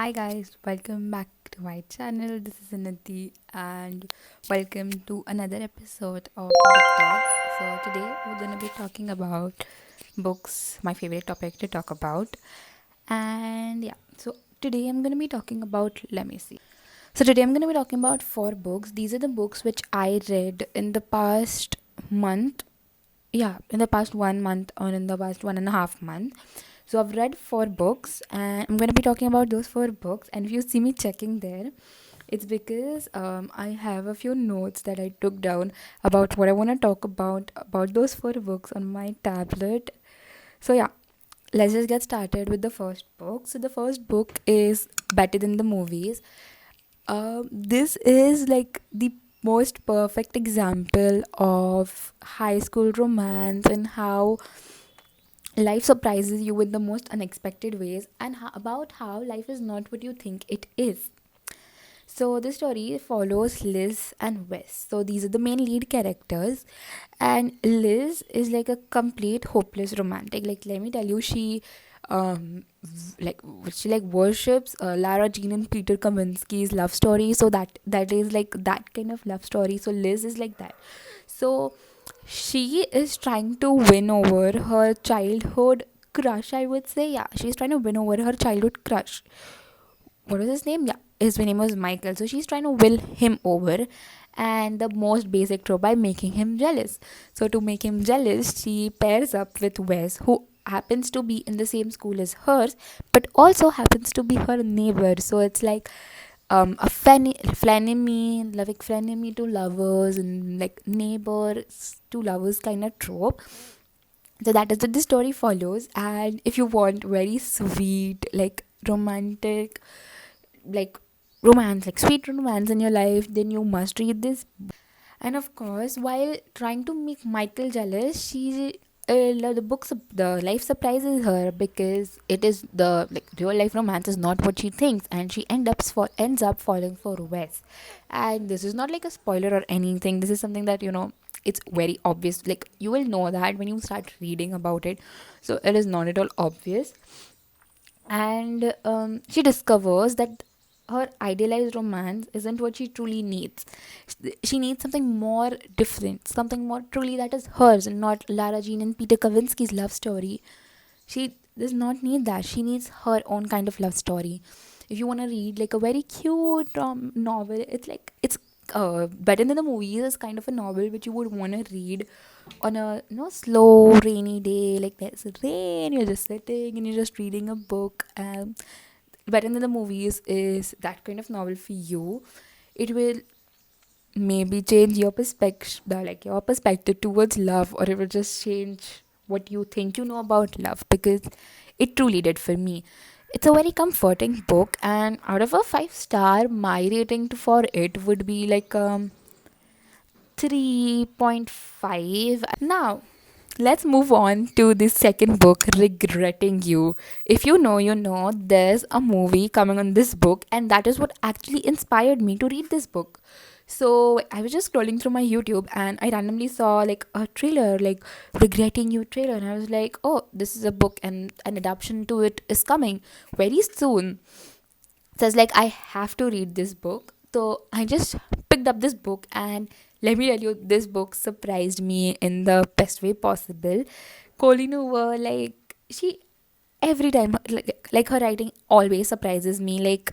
Hi guys, welcome back to my channel. This is Unnati and welcome to another episode of Book Talk. So today we're gonna be talking about books, my favorite topic to talk about. And yeah, so today I'm gonna be talking about let me see. So today I'm gonna be talking about four books. These are the books which I read in the past month. Yeah, in the past 1 month or in the past 1.5 months. So I've read four books and I'm going to be talking about those four books. And if you see me checking there, it's because I have a few notes that I took down about what I want to talk about those four books on my tablet. So yeah, let's just get started with the first book. So the first book is Better Than the Movies. This is like the most perfect example of high school romance and how life surprises you with the most unexpected ways and about how life is not what you think it is. So the story follows Liz and Wes. So these are the main lead characters, and Liz is like a complete hopeless romantic. Like let me tell you, she worships Lara Jean and Peter Kaminsky's love story. So that is like that kind of love story. So Liz is like that. So she is trying to win over her childhood crush, I would say. Yeah, she's trying to win over her childhood crush. What was his name? Yeah, his name was Michael. So she's trying to win him over, and the most basic trope by making him jealous. So to make him jealous, she pairs up with Wes, who happens to be in the same school as hers, but also happens to be her neighbor. So it's like a frenemy to lovers and like neighbors to lovers kind of trope. So that is what the story follows. And if you want very sweet, like romantic, like romance, like sweet romance in your life, then you must read this. And of course, while trying to make Michael jealous, the life surprises her because it is the like real life romance is not what she thinks, and she ends up falling for Wes. And this is not like a spoiler or anything. This is something that it's very obvious. Like you will know that when you start reading about it. So it is not at all obvious. And she discovers that her idealized romance isn't what she truly needs. She needs something more different, something more truly that is hers, and not Lara Jean and Peter Kavinsky's love story. She does not need that. She needs her own kind of love story. If you want to read like a very cute novel, it's Better Than the Movies is kind of a novel which you would want to read on a slow rainy day. Like there's rain, you're just sitting and you're just reading a book. Better Than the Movies is that kind of novel for you. It will maybe change your perspective towards love, or it will just change what you think you know about love, because it truly did for me. It's a very comforting book, and out of a 5 star, my rating for it would be like 3.5. Now let's move on to the second book, Regretting You. If you know, you know, there's a movie coming on this book, and that is what actually inspired me to read this book. So I was just scrolling through my YouTube and I randomly saw like a trailer, like Regretting You trailer, and I was like, oh, this is a book and an adaptation to it is coming very soon. So I was like, I have to read this book. So I just picked up this book, and let me tell you, this book surprised me in the best way possible. Colleen Hoover, like she every time like her writing always surprises me. Like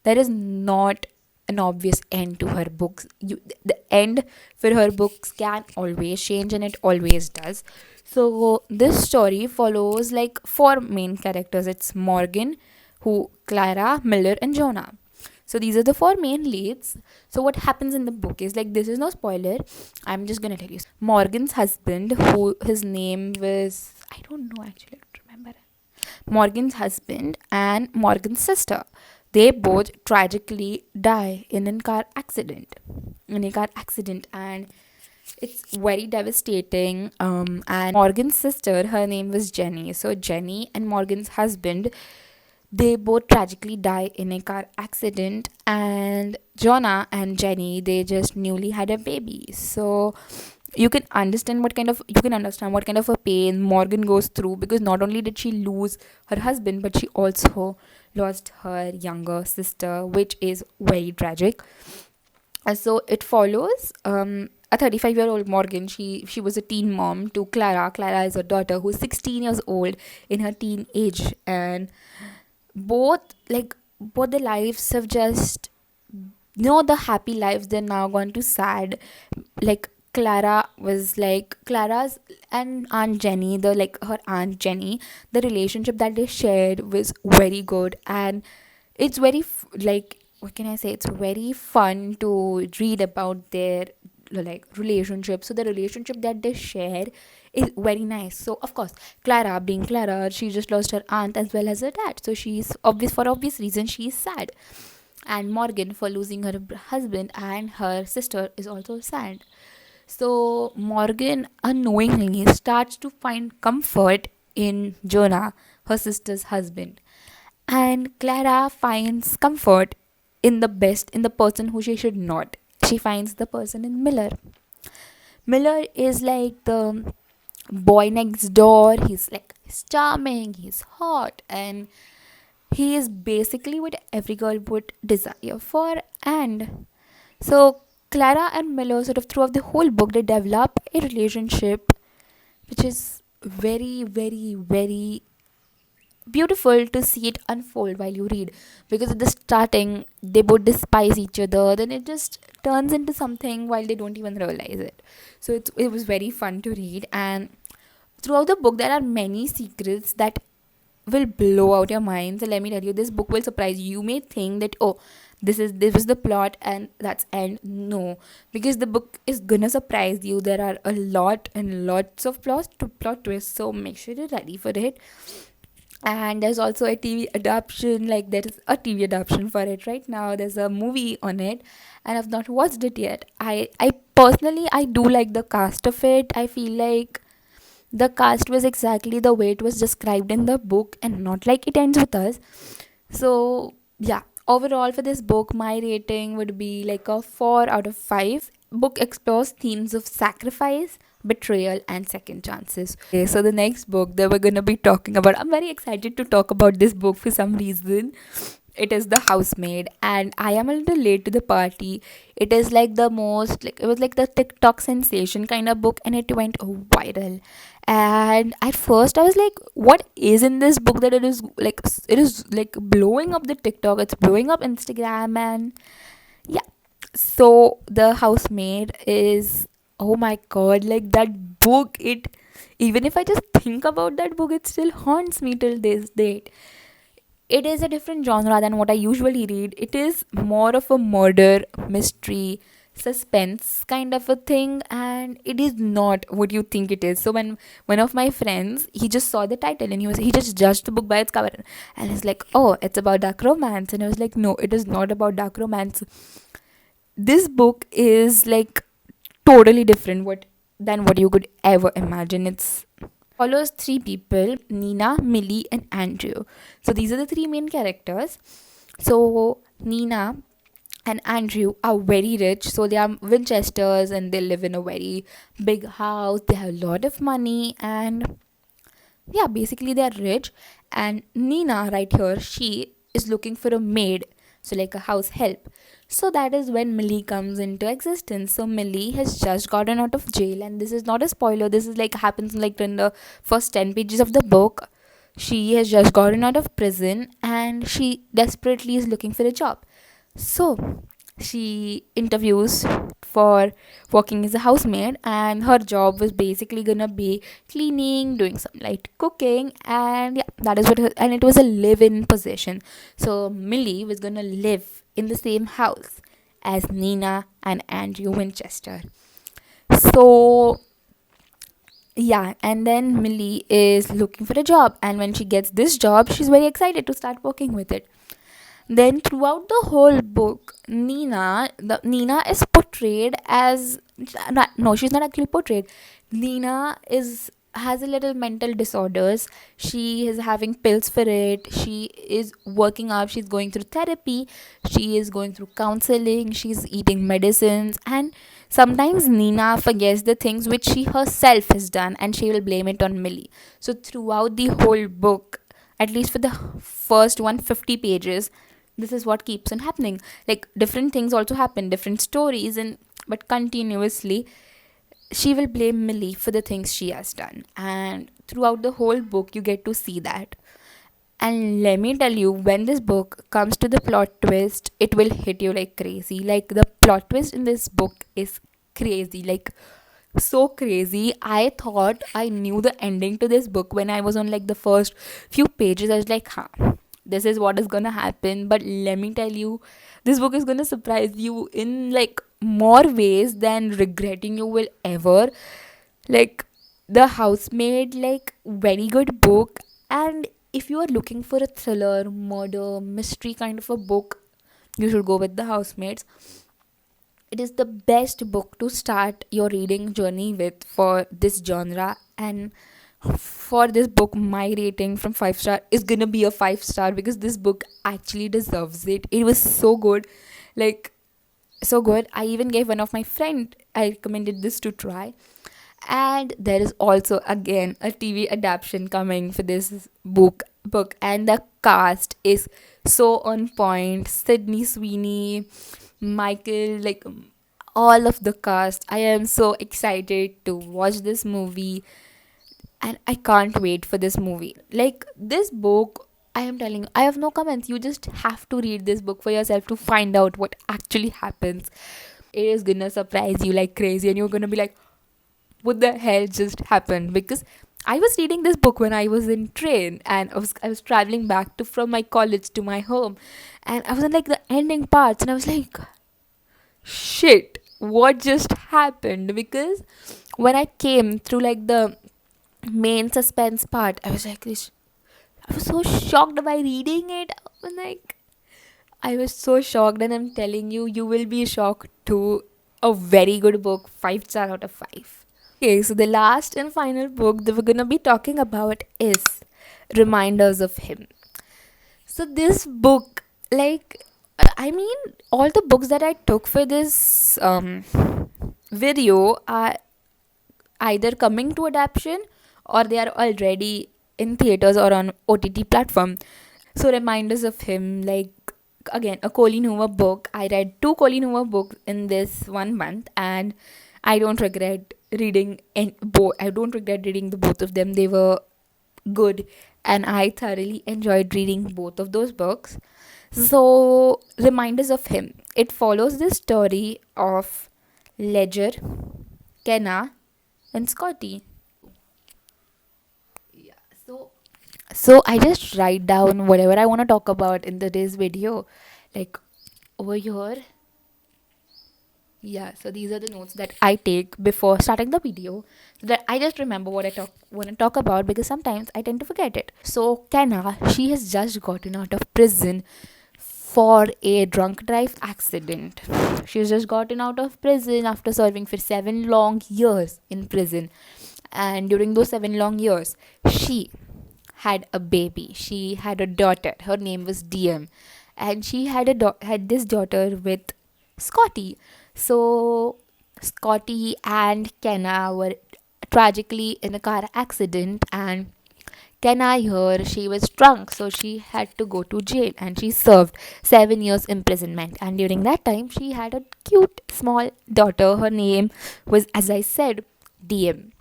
there is not an obvious end to her books. The end for her books can always change, and it always does. So this story follows like four main characters. It's Morgan, who Clara, Miller, and Jonah. So these are the four main leads. So what happens in the book is, like, this is no spoiler, I'm just gonna tell you. Morgan's husband, who his name was, I don't know actually, I don't remember. Morgan's husband and Morgan's sister, they both tragically die in a car accident. And it's very devastating. And Morgan's sister, her name was Jenny. So Jenny and Morgan's husband, they both tragically die in a car accident. And Jonah and Jenny, they just newly had a baby. So you can understand what kind of a pain Morgan goes through, because not only did she lose her husband, but she also lost her younger sister, which is very tragic. So it follows a 35-year-old Morgan. She was a teen mom to Clara. Clara is a daughter who's 16 years old in her teen age, and both both their lives have just, the happy lives, they're now gone to sad. Like Clara's and Aunt Jenny, her Aunt Jenny, the relationship that they shared was very good, and it's what can I say, it's very fun to read about their relationship. So the relationship that they share is very nice. So of course, Clara, being Clara, she just lost her aunt as well as her dad, so she's for obvious reasons she's sad. And Morgan, for losing her husband and her sister, is also sad. So Morgan unknowingly starts to find comfort in Jonah, her sister's husband. And Clara finds comfort in the person who she should not. She finds the person in Miller. Miller is like the boy next door. He's charming, he's hot, and he is basically what every girl would desire for. And so Clara and Miller, sort of throughout the whole book, they develop a relationship which is very, very, very beautiful to see it unfold while you read. Because at the starting, they both despise each other, then it just turns into something while they don't even realize it. So it was very fun to read. And throughout the book, there are many secrets that will blow out your mind. So let me tell you, this book will surprise you. You may think that, oh, this was the plot and that's end. No, because the book is gonna surprise you. There are a lot and lots of plot twists, so make sure you're ready for it. And there's also a TV adaptation. Like, there is a TV adaptation for it right now. There's a movie on it, and I've not watched it yet. I personally, I do like the cast of it. I feel like the cast was exactly the way it was described in the book, and not like it ends with us. So yeah, overall for this book, my rating would be like a 4 out of 5. Book explores themes of sacrifice, betrayal, and second chances. Okay, so the next book that we're gonna be talking about, I'm very excited to talk about this book for some reason. It is The Housemaid, and I am a little late to the party. It is like the most, it was like the TikTok sensation kind of book, and it went viral. And at first I was like, what is in this book that it is like blowing up the TikTok, it's blowing up Instagram. And yeah, so The Housemaid is, oh my god, like that book, it, even if I just think about that book, it still haunts me till this date. It is a different genre than what I usually read. It is more of a murder, mystery, suspense kind of a thing, and it is not what you think it is. So when one of my friends, he just saw the title and he just judged the book by its cover, and he's like, "Oh, it's about dark romance," and I was like, "No, it is not about dark romance. This book is like totally different than what you could ever imagine." It's follows three people: Nina, Millie, and Andrew. So these are the three main characters. So Nina and Andrew are very rich. So they are Winchesters and they live in a very big house. They have a lot of money, and yeah, basically they are rich. And Nina, right here, she is looking for a maid, so like a house help. So that is when Millie comes into existence. So Millie has just gotten out of jail, and this is not a spoiler, this is like happens like in the first 10 pages of the book. She has just gotten out of prison and she desperately is looking for a job. So she interviews for working as a housemaid, and her job was basically gonna be cleaning, doing some light cooking, and yeah, that is and it was a live-in position. So Millie was gonna live in the same house as Nina and Andrew Winchester. So yeah, and then Millie is looking for a job, and when she gets this job, she's very excited to start working with it. Then throughout the whole book, Nina is portrayed as, no, she's not actually portrayed. Nina is has a little mental disorders. She is having pills for it. She is working up. She's going through therapy. She is going through counseling. She's eating medicines, and Sometimes Nina forgets the things which she herself has done and she will blame it on Millie. So, throughout the whole book, at least for the first 150 pages, this is what keeps on happening. Like, different things also happen, different stories, and but continuously she will blame Millie for the things she has done. And throughout the whole book, you get to see that. And let me tell you, when this book comes to the plot twist, it will hit you like crazy. Like, the plot twist in this book is crazy. Like, so crazy. I thought I knew the ending to this book when I was on like the first few pages. I was like, huh, this is what is gonna happen. But let me tell you, this book is gonna surprise you in like more ways than regretting you will ever. Like, The Housemaid, like, very good book. And if you are looking for a thriller, murder, mystery kind of a book, you should go with The Housemaid. It is the best book to start your reading journey with for this genre. And for this book, my rating from 5 star is gonna be a 5 star because this book actually deserves it. It was so good. Like, so good. I even gave one of my friend, I recommended this to try. And there is also again a TV adaptation coming for this book, and the cast is so on point. Sydney Sweeney, Michael, like, all of the cast. I am so excited to watch this movie, and I can't wait for this movie. Like, this book, I am telling you, I have no comments. You just have to read this book for yourself to find out what actually happens. It is gonna surprise you like crazy, and you're gonna be like, what the hell just happened? Because I was reading this book when I was in train, and I was traveling back to from my college to my home, and I was in like the ending parts, and I was like, shit, what just happened? Because when I came through like the main suspense part, I was like, I was so shocked by reading it. I was like, I was so shocked, and I'm telling you, you will be shocked too. A very good book, 5 star out of 5. Okay, so the last and final book that we're gonna be talking about is Reminders of Him. So this book, like, I mean, all the books that I took for this video are either coming to adaptation or they are already in theaters or on OTT platform. So Reminders of Him, like, again, a Colleen Hoover book. I read 2 Colleen Hoover books in this 1 month, and I don't regret reading I don't regret reading the both of them. They were good, and I thoroughly enjoyed reading both of those books. So, Reminders of Him. It follows the story of Ledger, Kenna, and Scotty. Yeah. So I just write down whatever I want to talk about in today's video, like, over here. Yeah, so these are the notes that I take before starting the video, so that I just remember what I want to talk about, because sometimes I tend to forget it. So Kenna, she has just gotten out of prison for a drunk drive accident. She's just gotten out of prison after serving for 7 long years in prison. And during those 7 long years, she had a baby. She had a daughter. Her name was DM, and she had had this daughter with Scotty. So Scotty and Kenna were tragically in a car accident, and Kenna here, she was drunk, so she had to go to jail, and she served 7 years imprisonment. And during that time, she had a cute small daughter. Her name was, as I said, DM.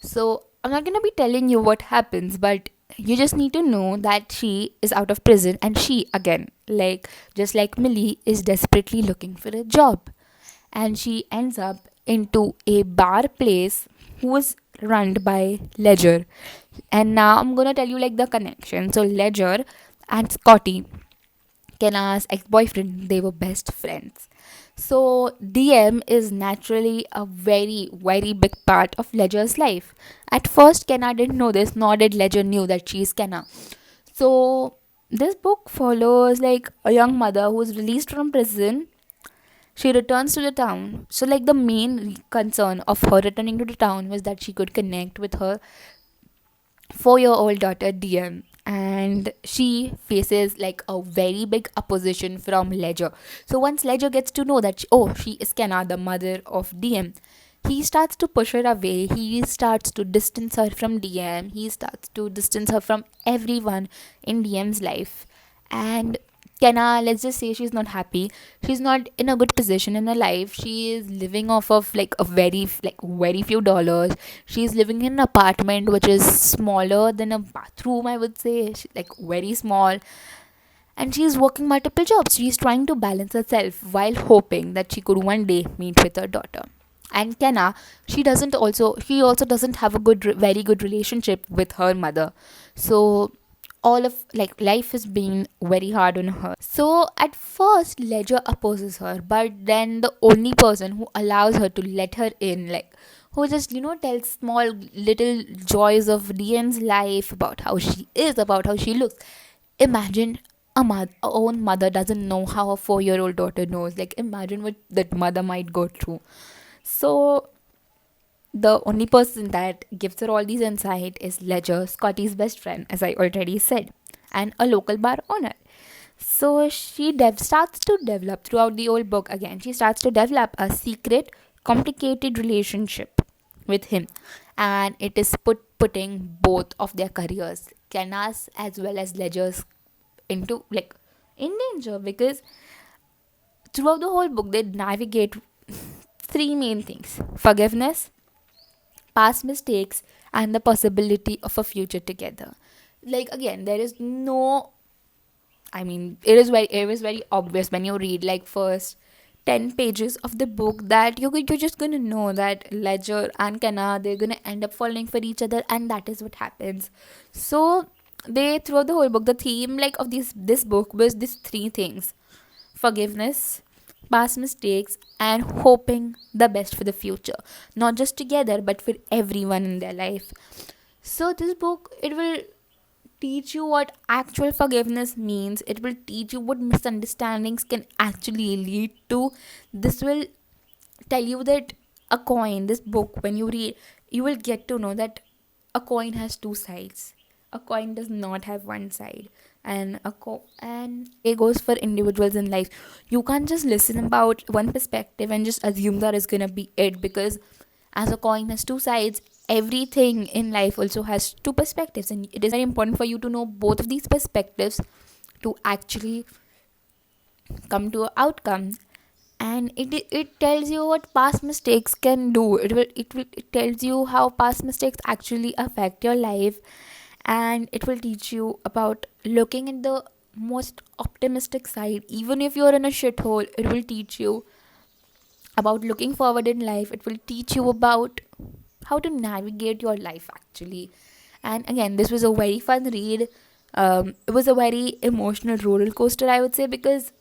So I'm not gonna be telling you what happens, but you just need to know that she is out of prison, and she, again, like, just like Millie, is desperately looking for a job. And she ends up into a bar place who was run by Ledger. And now I'm gonna tell you like the connection. So Ledger and Scotty, Kenna's ex-boyfriend, they were best friends. So DM is naturally a very, very big part of Ledger's life. At first, Kenna didn't know this, nor did Ledger knew that she's Kenna. So this book follows like a young mother who is released from prison. She returns to the town. So, like, the main concern of her returning to the town was that she could connect with her 4-year-old daughter DM. and she faces like a very big opposition from Ledger. So once Ledger gets to know that she is Kenna, the mother of DM, he starts to push her away. He starts to distance her from DM. He starts to distance her from everyone in DM's life. And Kenna, let's just say she's not happy. She's not in a good position in her life. She is living off of like a very few dollars. She's living in an apartment which is smaller than a bathroom, I would say. Like very small. And she's working multiple jobs. She's trying to balance herself while hoping that she could one day meet with her daughter. And Kenna, she also doesn't have a very good relationship with her mother. So all of like life has been very hard on her. So at first Ledger opposes her, but then the only person who allows her to let her in, like who just tells small little joys of Diane's life, about how she is, about how she looks. Imagine a own mother doesn't know how a 4-year-old daughter knows. Like imagine what that mother might go through. So the only person that gives her all these insight is Ledger, Scotty's best friend, as I already said, and a local bar owner. So she starts to develop throughout the old book again. She starts to develop a secret, complicated relationship with him, and it is putting both of their careers, Kenna's as well as Ledger's, into like in danger, because throughout the whole book they navigate three main things: forgiveness, past mistakes, and the possibility of a future together. Like again, there is no, I mean, it is very obvious when you read like first 10 pages of the book that you're just gonna know that Ledger and Kenna, they're gonna end up falling for each other, and that is what happens. So they, throughout the whole book, the theme like of this book was these three things: forgiveness, past mistakes, and hoping the best for the future, not just together but for everyone in their life. So this book, it will teach you what actual forgiveness means. It will teach you what misunderstandings can actually lead to. This will tell you that a coin, this book, when you read, you will get to know that a coin has two sides. A coin does not have one side. And and it goes for individuals in life. You can't just listen about one perspective and just assume that is gonna be it, because as a coin has two sides, everything in life also has two perspectives, and it is very important for you to know both of these perspectives to actually come to an outcome. And it tells you what past mistakes can do. It tells you how past mistakes actually affect your life, and it will teach you about looking at the most optimistic side. Even if you're in a shithole, it will teach you about looking forward in life. It will teach you about how to navigate your life actually. And again, this was a very fun read. It was a very emotional roller coaster, I would say, because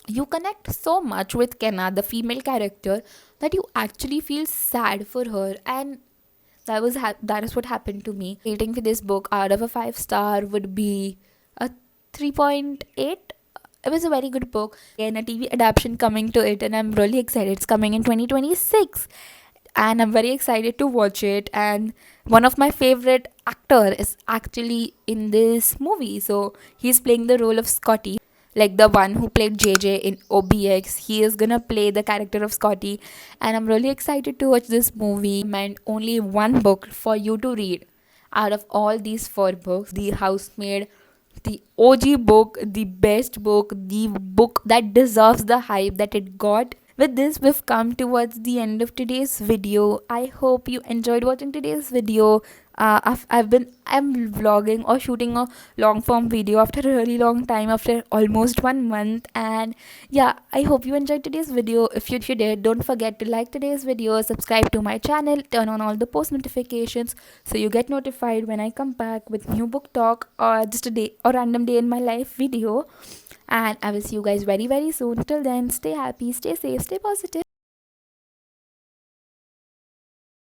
you connect so much with Kenna, the female character, that you actually feel sad for her. And that is what happened to me. Rating for this book out of a 5 star would be a 3.8. It was a very good book, and a TV adaptation coming to it, and I'm really excited. It's coming in 2026, and I'm very excited to watch it. And one of my favorite actor is actually in this movie, so he's playing the role of Scotty, like the one who played JJ in OBX. He is gonna play the character of Scotty, and I'm really excited to watch this movie. Meant only one book for you to read out of all these four books: The Housemaid, the OG book, the best book, the book that deserves the hype that it got. With this, we've come towards the end of today's video. I hope you enjoyed watching today's video. I'm vlogging or shooting a long form video after a really long time, after almost 1 month. And yeah, I hope you enjoyed today's video. If you did, don't forget to like today's video, subscribe to my channel, turn on all the post notifications so you get notified when I come back with new book talk or just a day or random day in my life video. And I will see you guys very soon. Till then, stay happy, stay safe, stay positive.